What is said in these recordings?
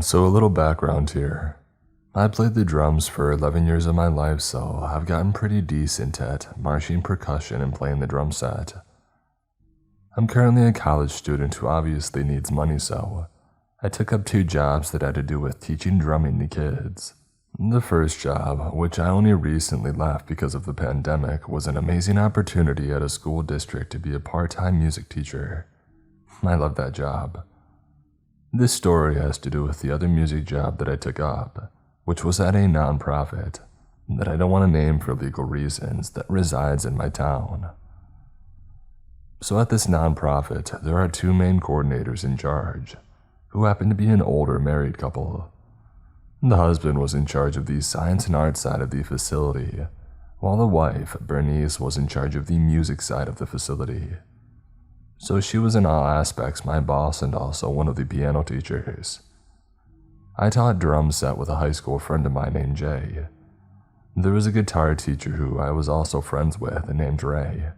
So a little background here. I played the drums for 11 years of my life, so I've gotten pretty decent at marching percussion and playing the drum set. I'm currently a college student who obviously needs money, so I took up 2 jobs that had to do with teaching drumming to kids. The first job, which I only recently left because of the pandemic, was an amazing opportunity at a school district to be a part-time music teacher. I love that job. This story has to do with the other music job that I took up, which was at a nonprofit that I don't want to name for legal reasons that resides in my town. So at this nonprofit, there are 2 main coordinators in charge, who happen to be an older married couple. The husband was in charge of the science and art side of the facility, while the wife, Bernice, was in charge of the music side of the facility. So she was in all aspects my boss and also one of the piano teachers. I taught drum set with a high school friend of mine named Jay. There was a guitar teacher who I was also friends with named Ray,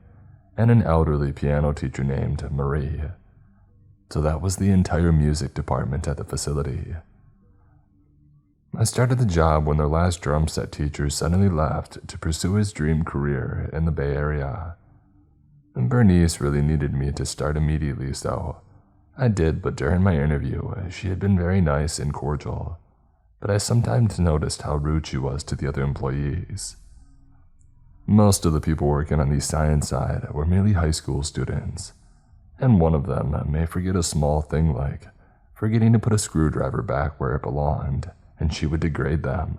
and an elderly piano teacher named Marie. So that was the entire music department at the facility. I started the job when their last drum set teacher suddenly left to pursue his dream career in the Bay Area. Bernice really needed me to start immediately, so I did, but during my interview, she had been very nice and cordial, but I sometimes noticed how rude she was to the other employees. Most of the people working on the science side were merely high school students, and one of them may forget a small thing like forgetting to put a screwdriver back where it belonged, and she would degrade them.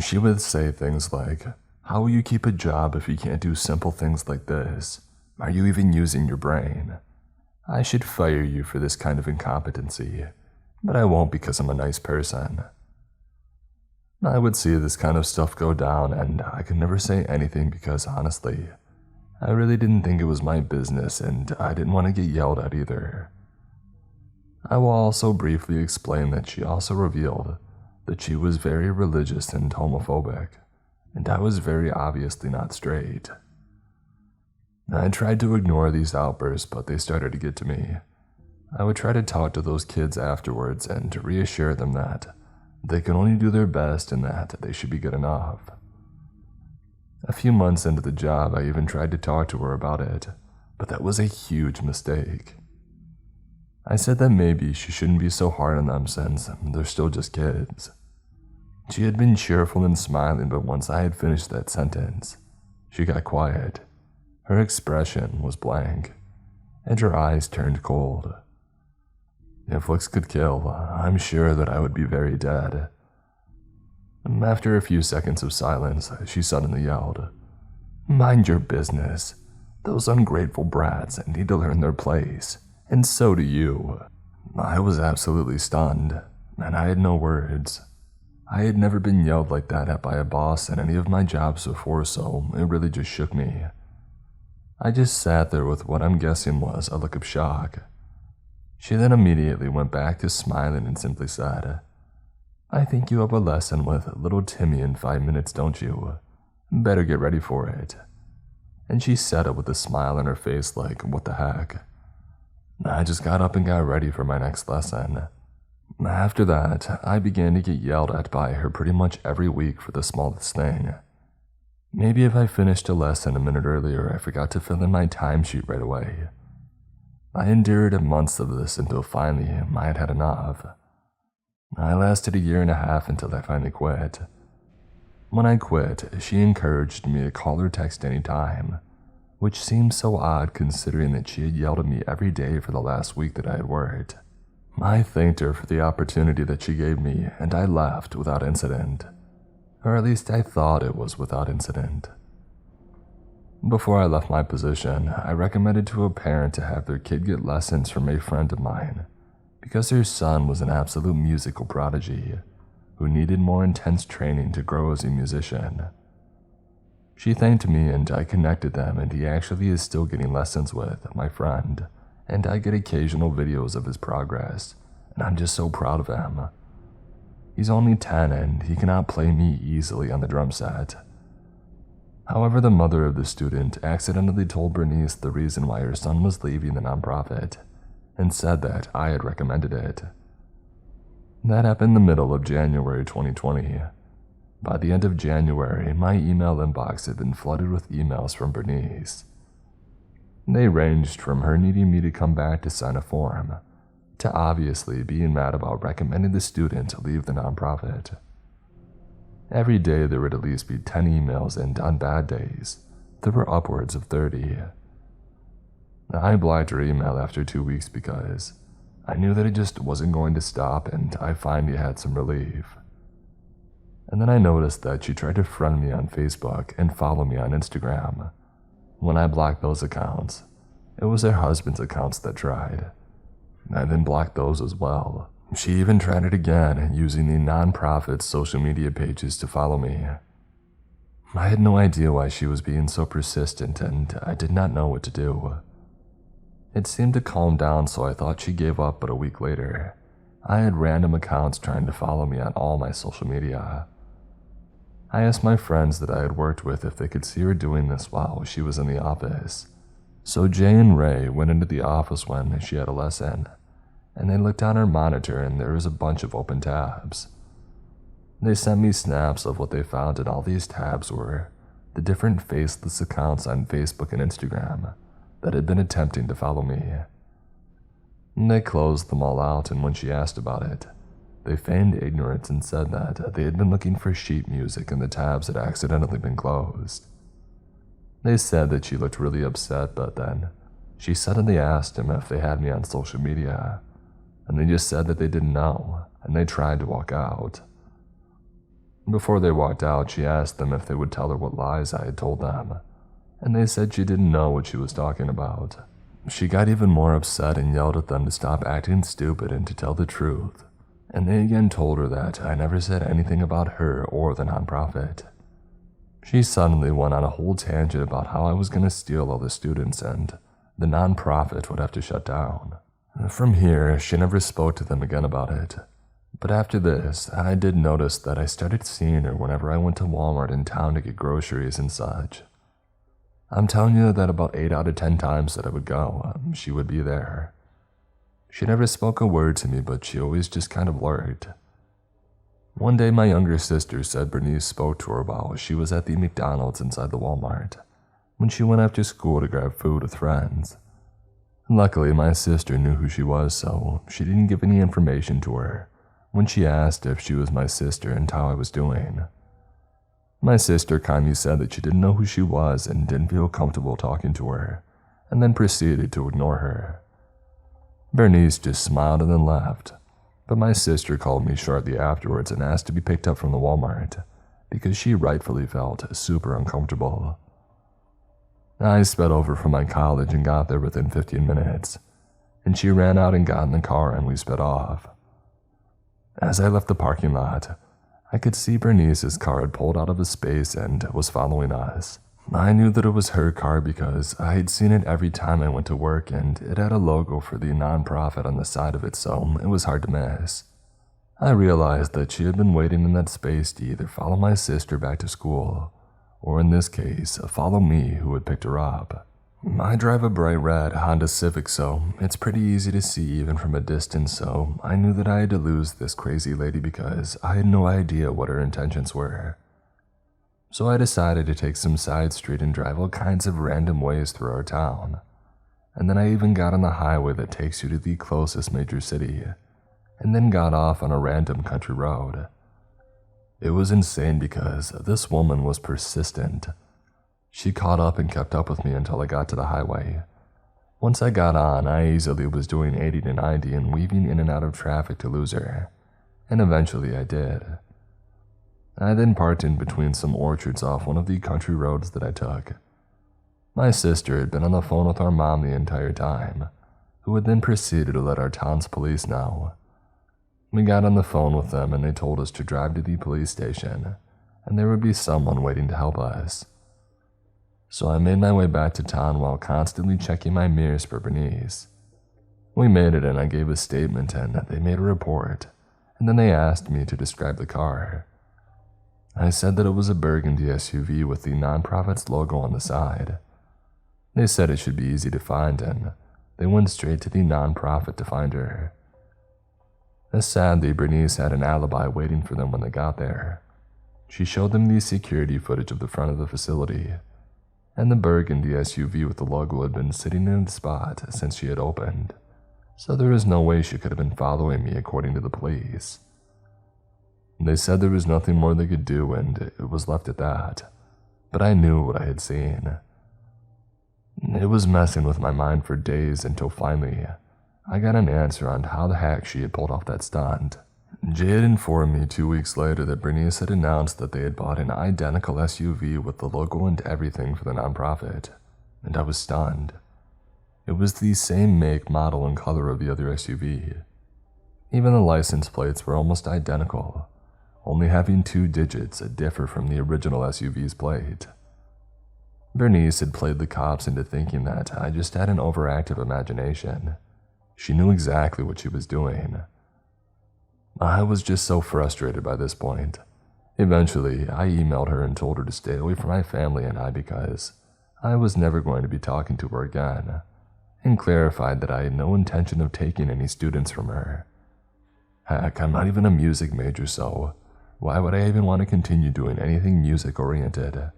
She would say things like, "How will you keep a job if you can't do simple things like this? Are you even using your brain? I should fire you for this kind of incompetency, but I won't because I'm a nice person." I would see this kind of stuff go down, and I could never say anything because, honestly, I really didn't think it was my business, and I didn't want to get yelled at either. I will also briefly explain that she also revealed that she was very religious and homophobic, and I was very obviously not straight. I tried to ignore these outbursts, but they started to get to me. I would try to talk to those kids afterwards and to reassure them that they can only do their best and that they should be good enough. A few months into the job, I even tried to talk to her about it, but that was a huge mistake. I said that maybe she shouldn't be so hard on them since they're still just kids. She had been cheerful and smiling, but once I had finished that sentence, she got quiet. Her expression was blank, and her eyes turned cold. If looks could kill, I'm sure that I would be very dead. After a few seconds of silence, she suddenly yelled, "Mind your business. Those ungrateful brats need to learn their place, and so do you." I was absolutely stunned, and I had no words. I had never been yelled like that at by a boss in any of my jobs before, so it really just shook me. I just sat there with what I'm guessing was a look of shock. She then immediately went back to smiling and simply said, "I think you have a lesson with little Timmy in 5 minutes, don't you? Better get ready for it." And she said it with a smile on her face like, what the heck? I just got up and got ready for my next lesson. After that, I began to get yelled at by her pretty much every week for the smallest thing. Maybe if I finished a lesson a minute earlier, I forgot to fill in my timesheet right away. I endured months of this until finally I had had enough. I lasted 1.5 years until I finally quit. When I quit, she encouraged me to call or text any time, which seemed so odd considering that she had yelled at me every day for the last week that I had worked. I thanked her for the opportunity that she gave me, and I left without incident. Or at least I thought it was without incident. Before I left my position, I recommended to a parent to have their kid get lessons from a friend of mine, because their son was an absolute musical prodigy who needed more intense training to grow as a musician. She thanked me and I connected them, and he actually is still getting lessons with my friend, and I get occasional videos of his progress, and I'm just so proud of him. He's only 10 and he cannot play me easily on the drum set. However, the mother of the student accidentally told Bernice the reason why her son was leaving the nonprofit, and said that I had recommended it. That happened in the middle of January 2020. By the end of January, my email inbox had been flooded with emails from Bernice. They ranged from her needing me to come back to sign a form, to obviously being mad about recommending the student to leave the nonprofit. Every day there would at least be 10 emails, and on bad days, there were upwards of 30. I blocked her email after 2 weeks because I knew that it just wasn't going to stop, and I finally had some relief. And then I noticed that she tried to friend me on Facebook and follow me on Instagram. When I blocked those accounts, it was her husband's accounts that tried. I then blocked those as well. She even tried it again, using the nonprofit's social media pages to follow me. I had no idea why she was being so persistent, and I did not know what to do. It seemed to calm down, so I thought she gave up, but a week later, I had random accounts trying to follow me on all my social media. I asked my friends that I had worked with if they could see her doing this while she was in the office. So Jay and Ray went into the office when she had a lesson, and they looked on her monitor and there was a bunch of open tabs. They sent me snaps of what they found, and all these tabs were the different faceless accounts on Facebook and Instagram that had been attempting to follow me. They closed them all out, and when she asked about it, they feigned ignorance and said that they had been looking for sheet music and the tabs had accidentally been closed. They said that she looked really upset, but then she suddenly asked him if they had me on social media, and they just said that they didn't know, and they tried to walk out. Before they walked out, she asked them if they would tell her what lies I had told them, and they said she didn't know what she was talking about. She got even more upset and yelled at them to stop acting stupid and to tell the truth, and they again told her that I never said anything about her or the nonprofit. She suddenly went on a whole tangent about how I was going to steal all the students and the nonprofit would have to shut down. From here, she never spoke to them again about it. But after this, I did notice that I started seeing her whenever I went to Walmart in town to get groceries and such. I'm telling you that about 8 out of 10 times that I would go, she would be there. She never spoke a word to me, but she always just kind of lurked. One day my younger sister said Bernice spoke to her while she was at the McDonald's inside the Walmart, when she went after school to grab food with friends. Luckily, my sister knew who she was, so she didn't give any information to her when she asked if she was my sister and how I was doing. My sister kindly said that she didn't know who she was and didn't feel comfortable talking to her, and then proceeded to ignore her. Bernice just smiled and then left, but my sister called me shortly afterwards and asked to be picked up from the Walmart because she rightfully felt super uncomfortable. I sped over from my college and got there within 15 minutes, and she ran out and got in the car and we sped off. As I left the parking lot, I could see Bernice's car had pulled out of a space and was following us. I knew that it was her car because I had seen it every time I went to work, and it had a logo for the nonprofit on the side of it, so it was hard to miss. I realized that she had been waiting in that space to either follow my sister back to school, or in this case, follow me who had picked her up. I drive a bright red Honda Civic, so it's pretty easy to see even from a distance, so I knew that I had to lose this crazy lady because I had no idea what her intentions were. So I decided to take some side street and drive all kinds of random ways through our town. And then I even got on the highway that takes you to the closest major city, and then got off on a random country road. It was insane because this woman was persistent. She caught up and kept up with me until I got to the highway. Once I got on, I easily was doing 80 to 90 and weaving in and out of traffic to lose her, and eventually I did. I then parked in between some orchards off one of the country roads that I took. My sister had been on the phone with our mom the entire time, who had then proceeded to let our town's police know. We got on the phone with them and they told us to drive to the police station, and there would be someone waiting to help us. So I made my way back to town while constantly checking my mirrors for Bernice. We made it and I gave a statement and they made a report, and then they asked me to describe the car. I said that it was a burgundy SUV with the nonprofit's logo on the side. They said it should be easy to find and they went straight to the nonprofit to find her. Sadly, Bernice had an alibi waiting for them when they got there. She showed them the security footage of the front of the facility, and the burgundy SUV with the logo had been sitting in the spot since she had opened, so there was no way she could have been following me according to the police. They said there was nothing more they could do and it was left at that, but I knew what I had seen. It was messing with my mind for days until finally I got an answer on how the heck she had pulled off that stunt. Jay had informed me 2 weeks later that Bernice had announced that they had bought an identical SUV with the logo and everything for the nonprofit, and I was stunned. It was the same make, model, and color of the other SUV. Even the license plates were almost identical, only having 2 digits differ from the original SUV's plate. Bernice had played the cops into thinking that I just had an overactive imagination. She knew exactly what she was doing. I was just so frustrated by this point. Eventually, I emailed her and told her to stay away from my family and I because I was never going to be talking to her again, and clarified that I had no intention of taking any students from her. Heck, I'm not even a music major, so why would I even want to continue doing anything music-oriented?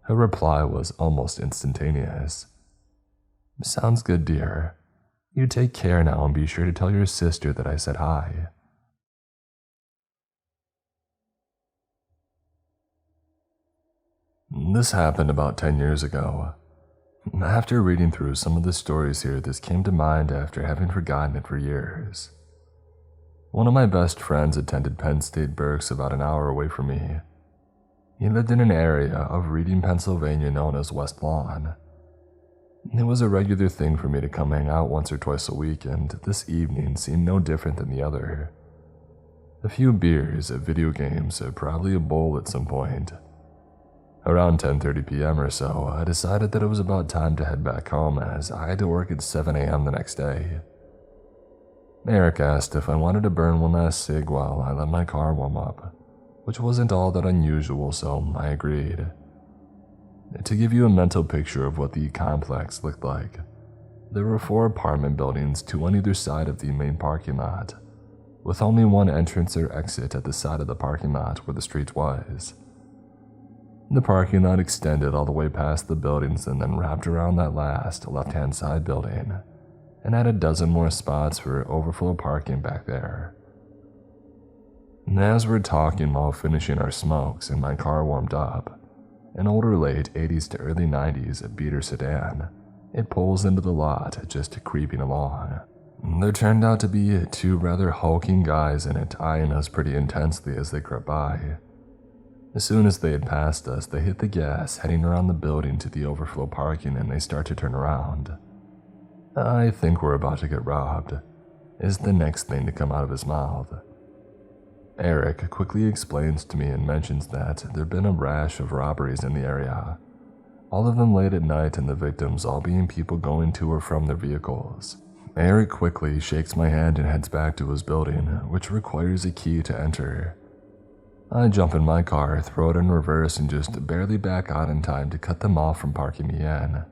Her reply was almost instantaneous. "Sounds good, dear. You take care now and be sure to tell your sister that I said hi." This happened about 10 years ago. After reading through some of the stories here, this came to mind after having forgotten it for years. One of my best friends attended Penn State Berks about an hour away from me. He lived in an area of Reading, Pennsylvania known as West Lawn. It was a regular thing for me to come hang out once or twice a week, and this evening seemed no different than the other. A few beers, video games, probably a bowl at some point. Around 10:30 p.m. or so, I decided that it was about time to head back home as I had to work at 7 a.m. the next day. Eric asked if I wanted to burn one last cig while I let my car warm up, which wasn't all that unusual, so I agreed. To give you a mental picture of what the complex looked like, there were 4 apartment buildings, 2 on either side of the main parking lot, with only one entrance or exit at the side of the parking lot where the street was. The parking lot extended all the way past the buildings and then wrapped around that last left-hand side building, and had a dozen more spots for overflow parking back there. And as we're talking while finishing our smokes and my car warmed up, an older late 80s to early 90s beater sedan, it pulls into the lot just creeping along. There turned out to be 2 rather hulking guys in it eyeing us pretty intensely as they crept by. As soon as they had passed us, they hit the gas, heading around the building to the overflow parking, and they start to turn around. "I think we're about to get robbed," is the next thing to come out of his mouth. Eric quickly explains to me and mentions that there'd been a rash of robberies in the area, all of them late at night and the victims all being people going to or from their vehicles. Eric quickly shakes my hand and heads back to his building, which requires a key to enter. I jump in my car, throw it in reverse, and just barely back out in time to cut them off from parking me in.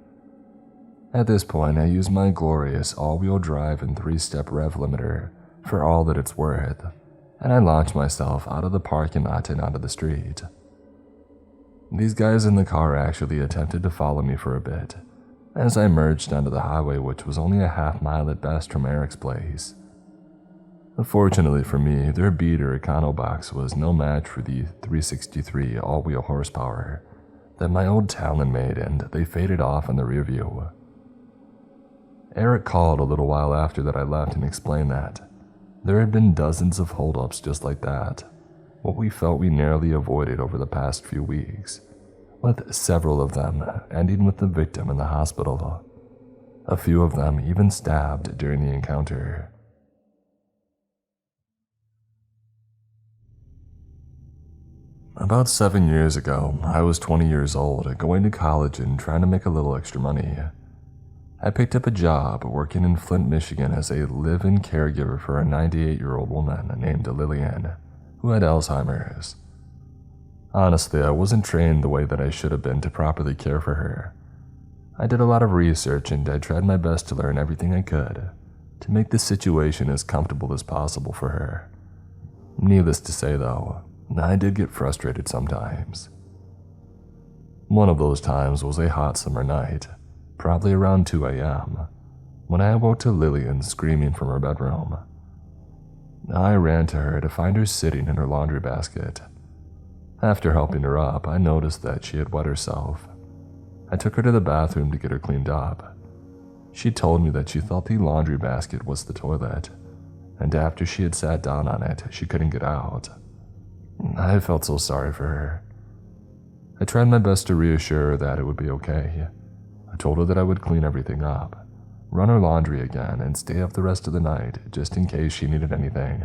At this point, I use my glorious all-wheel drive and 3-step rev limiter for all that it's worth, and I launch myself out of the parking lot and onto the street. These guys in the car actually attempted to follow me for a bit, as I merged onto the highway, which was only a half-mile at best from Eric's place. Fortunately for me, their beater Econobox was no match for the 363 all-wheel horsepower that my old Talon made, and they faded off in the rear view. Eric called a little while after that I left and explained that there had been dozens of holdups just like that, what we felt we narrowly avoided over the past few weeks, with several of them ending with the victim in the hospital, a few of them even stabbed during the encounter. About 7 years ago, I was 20 years old, going to college and trying to make a little extra money. I picked up a job working in Flint, Michigan as a live-in caregiver for a 98-year-old woman named Lillian, who had Alzheimer's. Honestly, I wasn't trained the way that I should have been to properly care for her. I did a lot of research and I tried my best to learn everything I could, to make the situation as comfortable as possible for her. Needless to say, though, I did get frustrated sometimes. One of those times was a hot summer night, probably around 2 a.m., when I awoke to Lillian screaming from her bedroom. I ran to her to find her sitting in her laundry basket. After helping her up, I noticed that she had wet herself. I took her to the bathroom to get her cleaned up. She told me that she thought the laundry basket was the toilet, and after she had sat down on it, she couldn't get out. I felt so sorry for her. I tried my best to reassure her that it would be okay. I told her that I would clean everything up, run her laundry again, and stay up the rest of the night just in case she needed anything.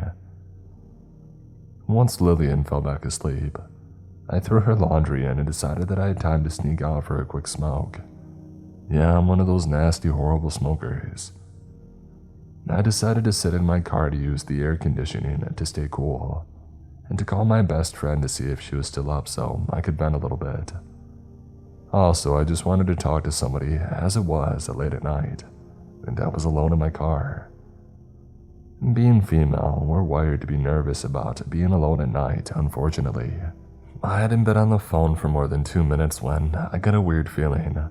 Once Lillian fell back asleep, I threw her laundry in and decided that I had time to sneak out for a quick smoke. Yeah, I'm one of those nasty, horrible smokers. I decided to sit in my car to use the air conditioning to stay cool, and to call my best friend to see if she was still up so I could vent a little bit. Also, I just wanted to talk to somebody as it was late at night, and I was alone in my car. Being female, we're wired to be nervous about being alone at night, unfortunately. I hadn't been on the phone for more than 2 minutes when I got a weird feeling.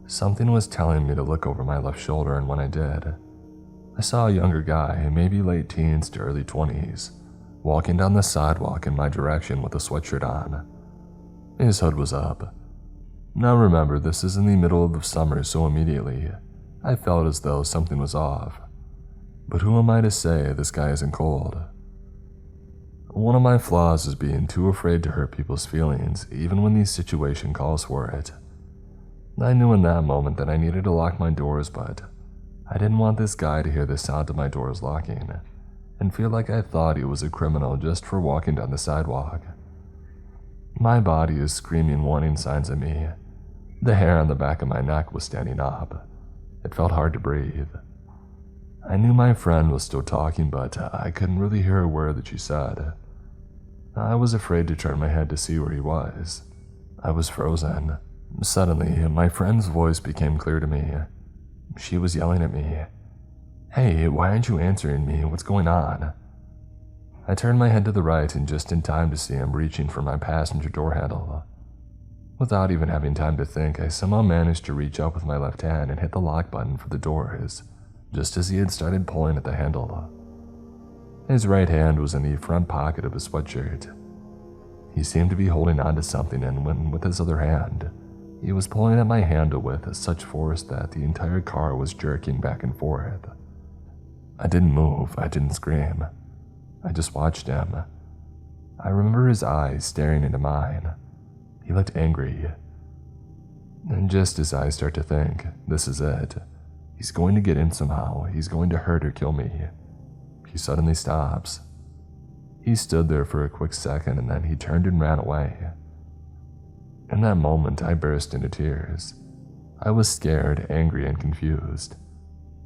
Something was telling me to look over my left shoulder, and when I did, I saw a younger guy, maybe late teens to early 20s, walking down the sidewalk in my direction with a sweatshirt on. His hood was up. Now remember, this is in the middle of the summer, so immediately, I felt as though something was off. But who am I to say this guy isn't cold? One of my flaws is being too afraid to hurt people's feelings, even when the situation calls for it. I knew in that moment that I needed to lock my doors, but I didn't want this guy to hear the sound of my doors locking and feel like I thought he was a criminal just for walking down the sidewalk. My body is screaming warning signs at me. The hair on the back of my neck was standing up. It felt hard to breathe. I knew my friend was still talking, but I couldn't really hear a word that she said. I was afraid to turn my head to see where he was. I was frozen. Suddenly, my friend's voice became clear to me. She was yelling at me. "Hey, why aren't you answering me? What's going on?" I turned my head to the right and just in time to see him reaching for my passenger door handle. Without even having time to think, I somehow managed to reach up with my left hand and hit the lock button for the doors, just as he had started pulling at the handle. His right hand was in the front pocket of his sweatshirt. He seemed to be holding on to something, and when with his other hand, he was pulling at my handle with such force that the entire car was jerking back and forth. I didn't move, I didn't scream. I just watched him. I remember his eyes staring into mine. He looked angry. And just as I start to think, this is it. He's going to get in somehow. He's going to hurt or kill me. He suddenly stops. He stood there for a quick second and then he turned and ran away. In that moment, I burst into tears. I was scared, angry, and confused.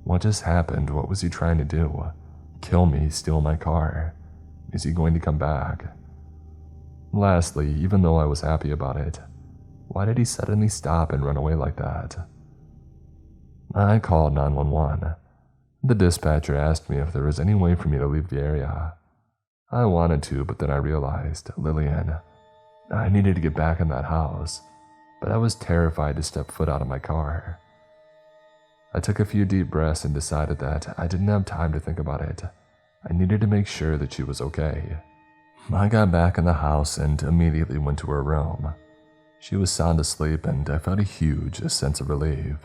What just happened? What was he trying to do? Kill me, steal my car? Is he going to come back? Lastly, even though I was happy about it, why did he suddenly stop and run away like that? I called 911. The dispatcher asked me if there was any way for me to leave the area. I wanted to, but then I realized, Lillian, I needed to get back in that house, but I was terrified to step foot out of my car. I took a few deep breaths and decided that I didn't have time to think about it. I needed to make sure that she was okay. I got back in the house and immediately went to her room. She was sound asleep and I felt a huge sense of relief.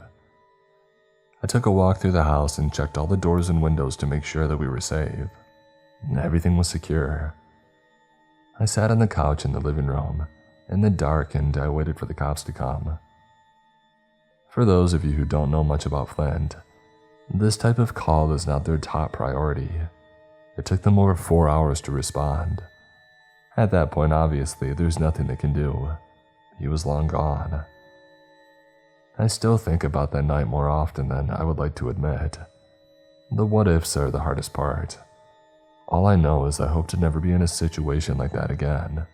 I took a walk through the house and checked all the doors and windows to make sure that we were safe. Everything was secure. I sat on the couch in the living room, in the dark, and I waited for the cops to come. For those of you who don't know much about Flint, this type of call is not their top priority. It took them over 4 hours to respond. At that point, obviously, there's nothing they can do. He was long gone. I still think about that night more often than I would like to admit. The what-ifs are the hardest part. All I know is I hope to never be in a situation like that again.